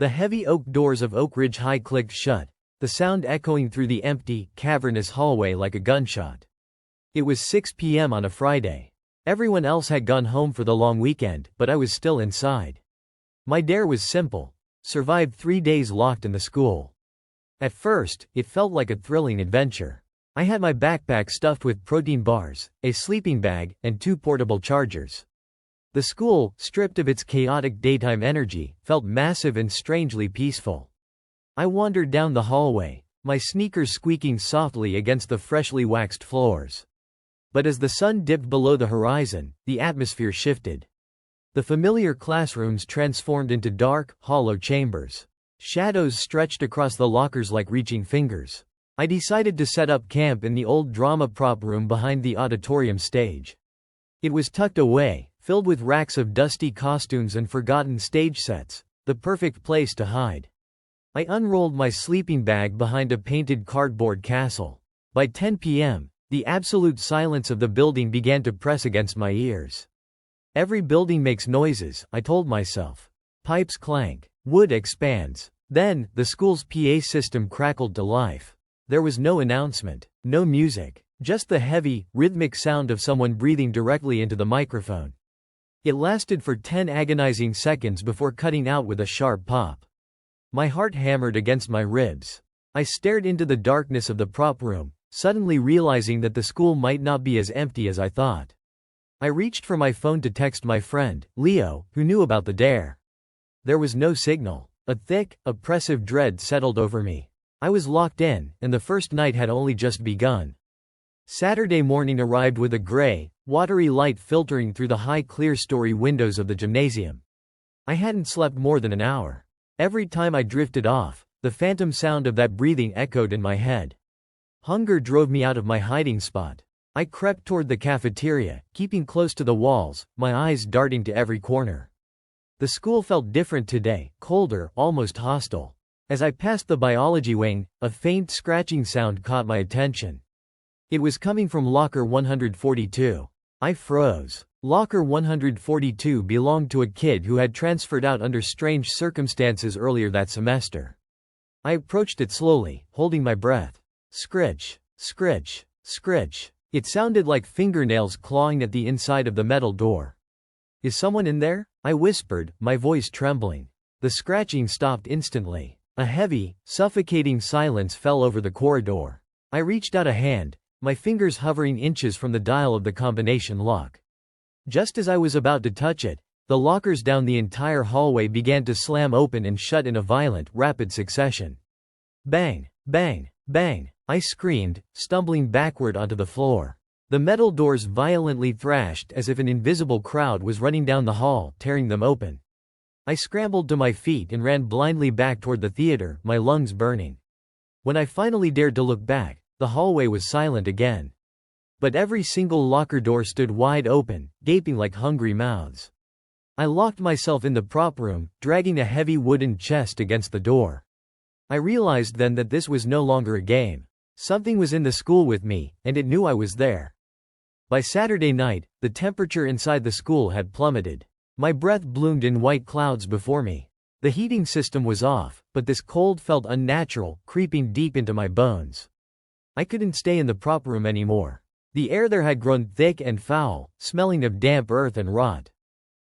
The heavy oak doors of Oak Ridge High clicked shut, the sound echoing through the empty, cavernous hallway like a gunshot. It was 6 p.m. on a Friday. Everyone else had gone home for the long weekend, but I was still inside. My dare was simple: survive 3 days locked in the school. At first, it felt like a thrilling adventure. I had my backpack stuffed with protein bars, a sleeping bag, and 2 portable chargers. The school, stripped of its chaotic daytime energy, felt massive and strangely peaceful. I wandered down the hallway, my sneakers squeaking softly against the freshly waxed floors. But as the sun dipped below the horizon, the atmosphere shifted. The familiar classrooms transformed into dark, hollow chambers. Shadows stretched across the lockers like reaching fingers. I decided to set up camp in the old drama prop room behind the auditorium stage. It was tucked away, filled with racks of dusty costumes and forgotten stage sets, the perfect place to hide. I unrolled my sleeping bag behind a painted cardboard castle. By 10 p.m., the absolute silence of the building began to press against my ears. Every building makes noises, I told myself. Pipes clank, wood expands. Then, the school's PA system crackled to life. There was no announcement, no music, just the heavy, rhythmic sound of someone breathing directly into the microphone. It lasted for 10 agonizing seconds before cutting out with a sharp pop. My heart hammered against my ribs. I stared into the darkness of the prop room, suddenly realizing that the school might not be as empty as I thought. I reached for my phone to text my friend, Leo, who knew about the dare. There was no signal. A thick, oppressive dread settled over me. I was locked in, and the first night had only just begun. Saturday morning arrived with a gray, watery light filtering through the high clear-story windows of the gymnasium. I hadn't slept more than an hour. Every time I drifted off, the phantom sound of that breathing echoed in my head. Hunger drove me out of my hiding spot. I crept toward the cafeteria, keeping close to the walls, my eyes darting to every corner. The school felt different today, colder, almost hostile. As I passed the biology wing, a faint scratching sound caught my attention. It was coming from locker 142. I froze. Locker 142 belonged to a kid who had transferred out under strange circumstances earlier that semester. I approached it slowly, holding my breath. Scritch, scritch, scritch. It sounded like fingernails clawing at the inside of the metal door. "Is someone in there?" I whispered, my voice trembling. The scratching stopped instantly. A heavy, suffocating silence fell over the corridor. I reached out a hand, my fingers hovering inches from the dial of the combination lock. Just as I was about to touch it, the lockers down the entire hallway began to slam open and shut in a violent, rapid succession. Bang, bang, bang, I screamed, stumbling backward onto the floor. The metal doors violently thrashed as if an invisible crowd was running down the hall, tearing them open. I scrambled to my feet and ran blindly back toward the theater, my lungs burning. When I finally dared to look back, the hallway was silent again. But every single locker door stood wide open, gaping like hungry mouths. I locked myself in the prop room, dragging a heavy wooden chest against the door. I realized then that this was no longer a game. Something was in the school with me, and it knew I was there. By Saturday night, the temperature inside the school had plummeted. My breath bloomed in white clouds before me. The heating system was off, but this cold felt unnatural, creeping deep into my bones. I couldn't stay in the prop room anymore. The air there had grown thick and foul, smelling of damp earth and rot.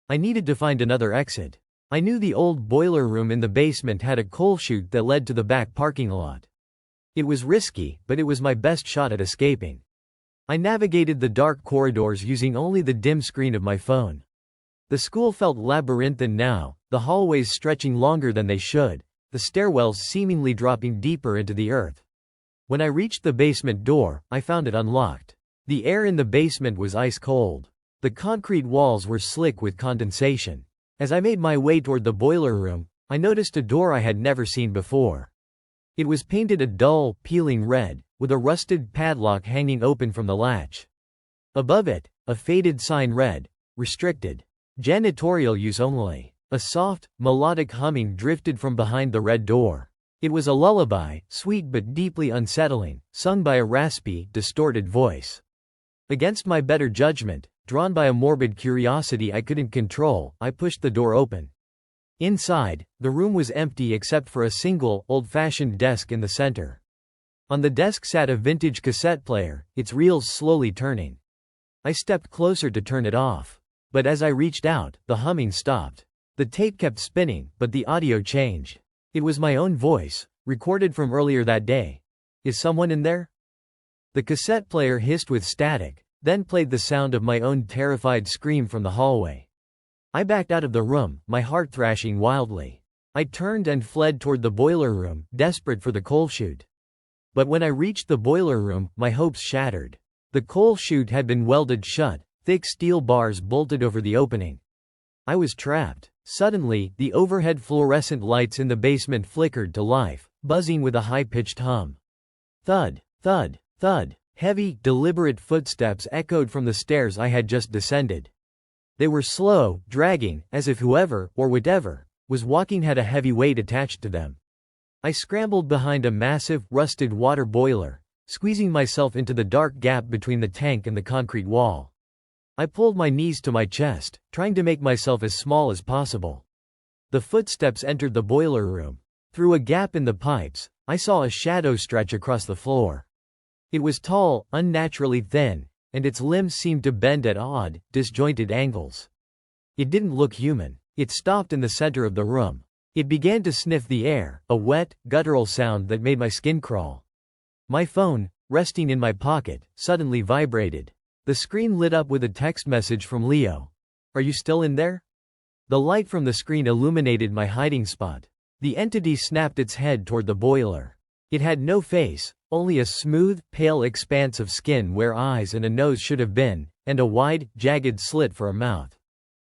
I needed to find another exit. I knew the old boiler room in the basement had a coal chute that led to the back parking lot. It was risky, but it was my best shot at escaping. I navigated the dark corridors using only the dim screen of my phone. The school felt labyrinthine now, the hallways stretching longer than they should, the stairwells seemingly dropping deeper into the earth. When I reached the basement door, I found it unlocked. The air in the basement was ice cold. The concrete walls were slick with condensation. As I made my way toward the boiler room, I noticed a door I had never seen before. It was painted a dull, peeling red, with a rusted padlock hanging open from the latch. Above it, a faded sign read, "Restricted. Janitorial use only." A soft, melodic humming drifted from behind the red door. It was a lullaby, sweet but deeply unsettling, sung by a raspy, distorted voice. Against my better judgment, drawn by a morbid curiosity I couldn't control, I pushed the door open. Inside, the room was empty except for a single, old-fashioned desk in the center. On the desk sat a vintage cassette player, its reels slowly turning. I stepped closer to turn it off. But as I reached out, the humming stopped. The tape kept spinning, but the audio changed. It was my own voice, recorded from earlier that day. Is someone in there? The cassette player hissed with static, then played the sound of my own terrified scream from the hallway. I backed out of the room, my heart thrashing wildly. I turned and fled toward the boiler room, desperate for the coal chute. But when I reached the boiler room, my hopes shattered. The coal chute had been welded shut, thick steel bars bolted over the opening. I was trapped. Suddenly, the overhead fluorescent lights in the basement flickered to life, buzzing with a high-pitched hum. Thud, thud, thud. Heavy, deliberate footsteps echoed from the stairs I had just descended. They were slow, dragging, as if whoever, or whatever, was walking had a heavy weight attached to them. I scrambled behind a massive, rusted water boiler, squeezing myself into the dark gap between the tank and the concrete wall. I pulled my knees to my chest, trying to make myself as small as possible. The footsteps entered the boiler room. Through a gap in the pipes, I saw a shadow stretch across the floor. It was tall, unnaturally thin, and its limbs seemed to bend at odd, disjointed angles. It didn't look human. It stopped in the center of the room. It began to sniff the air, a wet, guttural sound that made my skin crawl. My phone, resting in my pocket, suddenly vibrated. The screen lit up with a text message from Leo. "Are you still in there?" The light from the screen illuminated my hiding spot. The entity snapped its head toward the boiler. It had no face, only a smooth, pale expanse of skin where eyes and a nose should have been, and a wide, jagged slit for a mouth.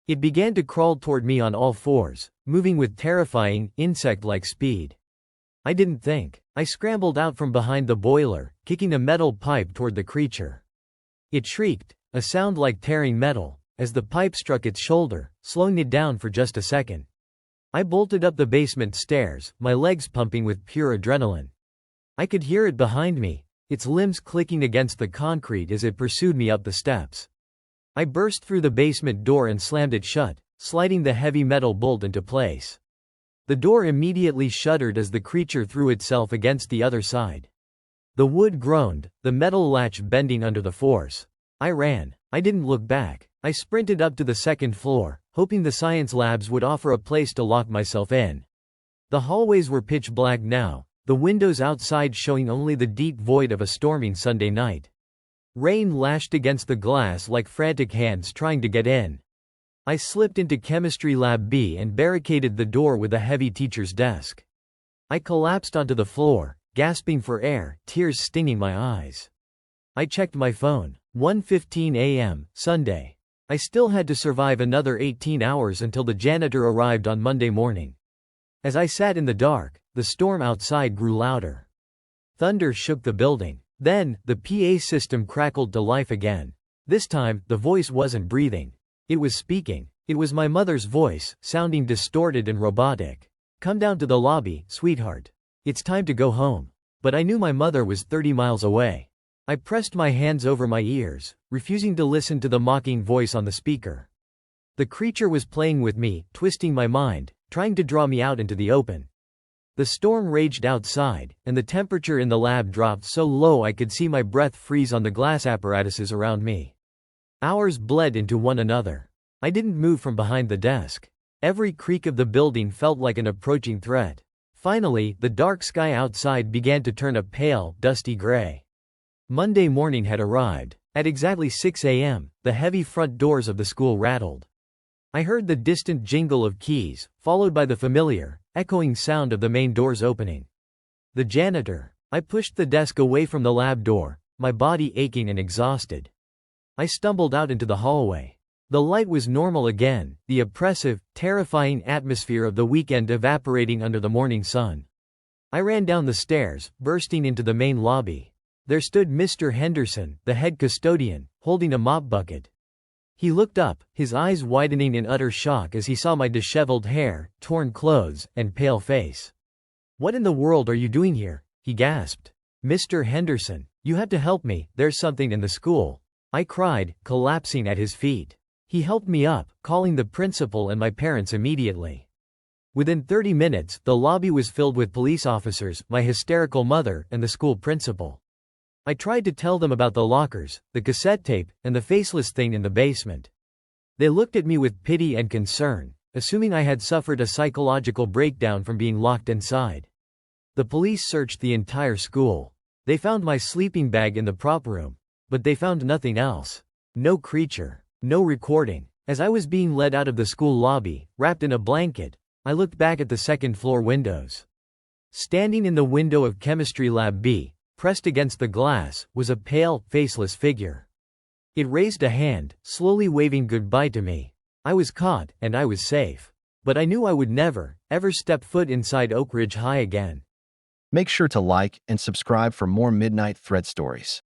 It began to crawl toward me on all fours, moving with terrifying, insect-like speed. I didn't think. I scrambled out from behind the boiler, kicking a metal pipe toward the creature. It shrieked, a sound like tearing metal, as the pipe struck its shoulder, slowing it down for just a second. I bolted up the basement stairs, my legs pumping with pure adrenaline. I could hear it behind me, its limbs clicking against the concrete as it pursued me up the steps. I burst through the basement door and slammed it shut, sliding the heavy metal bolt into place. The door immediately shuddered as the creature threw itself against the other side. The wood groaned, the metal latch bending under the force. I ran. I didn't look back. I sprinted up to the second floor, hoping the science labs would offer a place to lock myself in. The hallways were pitch black now, the windows outside showing only the deep void of a storming Sunday night. Rain lashed against the glass like frantic hands trying to get in. I slipped into Chemistry Lab B and barricaded the door with a heavy teacher's desk. I collapsed onto the floor, gasping for air, tears stinging my eyes. I checked my phone. 1:15 a.m., Sunday. I still had to survive another 18 hours until the janitor arrived on Monday morning. As I sat in the dark, the storm outside grew louder. Thunder shook the building. Then, the PA system crackled to life again. This time, the voice wasn't breathing. It was speaking. It was my mother's voice, sounding distorted and robotic. "Come down to the lobby, sweetheart. It's time to go home." But I knew my mother was 30 miles away. I pressed my hands over my ears, refusing to listen to the mocking voice on the speaker. The creature was playing with me, twisting my mind, trying to draw me out into the open. The storm raged outside, and the temperature in the lab dropped so low I could see my breath freeze on the glass apparatuses around me. Hours bled into one another. I didn't move from behind the desk. Every creak of the building felt like an approaching threat. Finally, the dark sky outside began to turn a pale, dusty gray. Monday morning had arrived. At exactly 6 a.m., the heavy front doors of the school rattled. I heard the distant jingle of keys, followed by the familiar, echoing sound of the main doors opening. The janitor. I pushed the desk away from the lab door, my body aching and exhausted. I stumbled out into the hallway. The light was normal again, the oppressive, terrifying atmosphere of the weekend evaporating under the morning sun. I ran down the stairs, bursting into the main lobby. There stood Mr. Henderson, the head custodian, holding a mop bucket. He looked up, his eyes widening in utter shock as he saw my disheveled hair, torn clothes, and pale face. "What in the world are you doing here?" he gasped. "Mr. Henderson, you have to help me, there's something in the school," I cried, collapsing at his feet. He helped me up, calling the principal and my parents immediately. Within 30 minutes, the lobby was filled with police officers, my hysterical mother, and the school principal. I tried to tell them about the lockers, the cassette tape, and the faceless thing in the basement. They looked at me with pity and concern, assuming I had suffered a psychological breakdown from being locked inside. The police searched the entire school. They found my sleeping bag in the prop room, but they found nothing else. No creature, no recording. As I was being led out of the school lobby, wrapped in a blanket, I looked back at the second-floor windows. Standing in the window of Chemistry Lab B, pressed against the glass, was a pale, faceless figure. It raised a hand, slowly waving goodbye to me. I was caught, and I was safe. But I knew I would never, ever step foot inside Oak Ridge High again. Make sure to like and subscribe for more Midnight Thread stories.